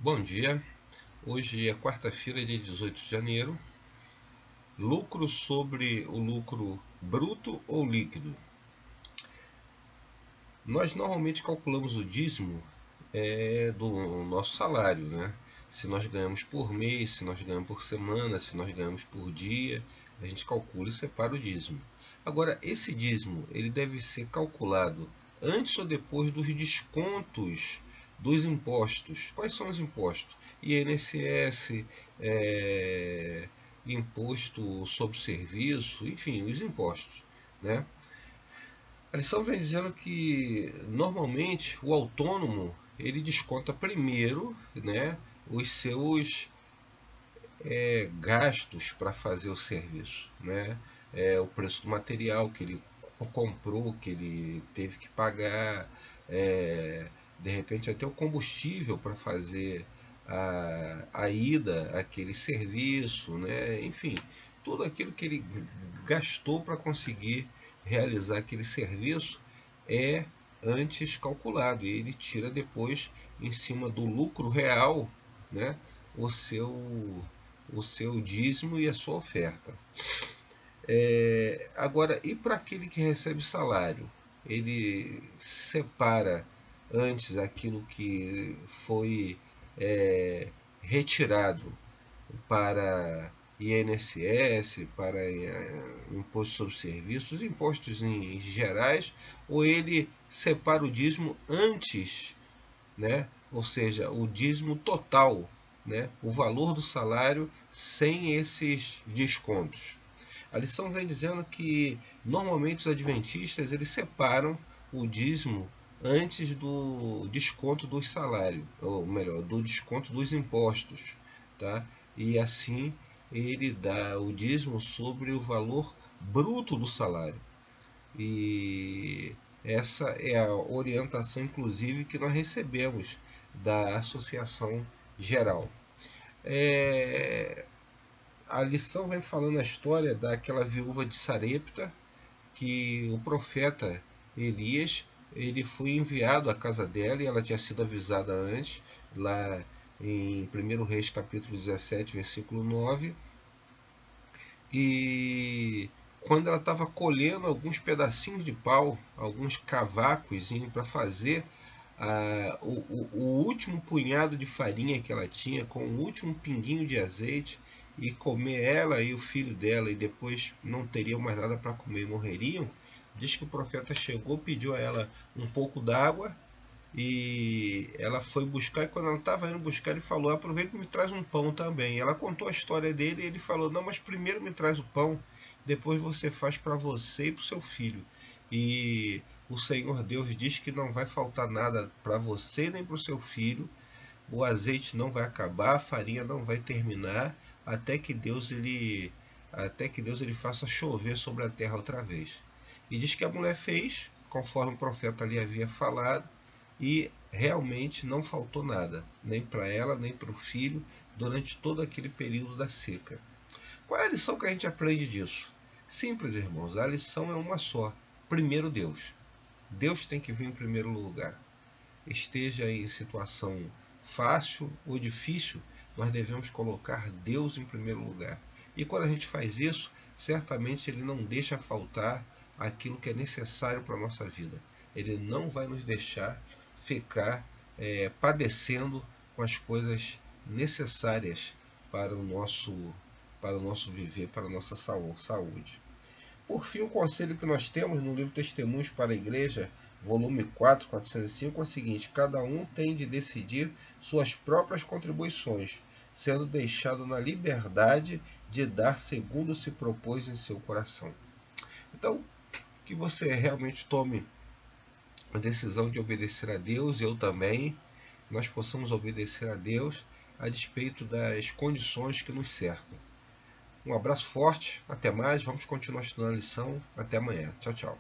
Bom dia, hoje é quarta-feira, dia 18 de janeiro. Lucro sobre o lucro bruto ou líquido. Nós normalmente calculamos o dízimo do nosso salário, né? Se nós ganhamos por mês, se nós ganhamos por semana, se nós ganhamos por dia, a gente calcula e separa o dízimo. Agora, esse dízimo ele deve ser calculado antes ou depois dos descontos dos impostos. Quais são os impostos? INSS, imposto sobre serviço, enfim, os impostos, né? A lição vem dizendo que normalmente o autônomo ele desconta primeiro, né, os seus gastos para fazer o serviço, né? O preço do material que ele comprou, que ele teve que pagar, de repente até o combustível para fazer a ida àquele serviço, né? Enfim, tudo aquilo que ele gastou para conseguir realizar aquele serviço é antes calculado e ele tira depois em cima do lucro real, né, o seu dízimo e a sua oferta. Agora, e para aquele que recebe salário? Ele separa antes aquilo que foi retirado para INSS, para imposto sobre serviços, impostos em gerais, ou ele separa o dízimo antes, né? Ou seja, o dízimo total, né? O valor do salário sem esses descontos. A lição vem dizendo que normalmente os adventistas eles separam o dízimo antes do desconto do salário, ou melhor, do desconto dos impostos, tá? E assim ele dá o dízimo sobre o valor bruto do salário. E essa é a orientação, inclusive, que nós recebemos da Associação Geral. A lição vem falando a história daquela viúva de Sarepta, que o profeta Elias ele foi enviado à casa dela e ela tinha sido avisada antes, lá em 1 Reis capítulo 17, versículo 9. E quando ela estava colhendo alguns pedacinhos de pau, alguns cavacos para fazer o último punhado de farinha que ela tinha, com o último pinguinho de azeite, e comer ela e o filho dela, e depois não teriam mais nada para comer e morreriam, diz que o profeta chegou, pediu a ela um pouco d'água, e ela foi buscar, e quando ela estava indo buscar, ele falou: aproveita e me traz um pão também. Ela contou a história dele, e ele falou: não, mas primeiro me traz o pão, depois você faz para você e para o seu filho. E o Senhor Deus diz que não vai faltar nada para você nem para o seu filho, o azeite não vai acabar, a farinha não vai terminar, até que Deus ele faça chover sobre a terra outra vez. E diz que a mulher fez conforme o profeta ali havia falado, e realmente não faltou nada, nem para ela, nem para o filho, durante todo aquele período da seca. Qual é a lição que a gente aprende disso? Simples, irmãos, a lição é uma só. Primeiro Deus. Deus tem que vir em primeiro lugar. Esteja em situação fácil ou difícil, nós devemos colocar Deus em primeiro lugar. E quando a gente faz isso, certamente Ele não deixa faltar aquilo que é necessário para a nossa vida. Ele não vai nos deixar ficar padecendo com as coisas necessárias para o nosso viver, para a nossa saúde. Por fim, o conselho que nós temos no livro Testemunhos para a Igreja, volume 4, 405, é o seguinte: cada um tem de decidir suas próprias contribuições, sendo deixado na liberdade de dar segundo se propôs em seu coração. Então, que você realmente tome a decisão de obedecer a Deus, eu também, nós possamos obedecer a Deus a despeito das condições que nos cercam. Um abraço forte, até mais, vamos continuar estudando a lição, até amanhã, tchau, tchau.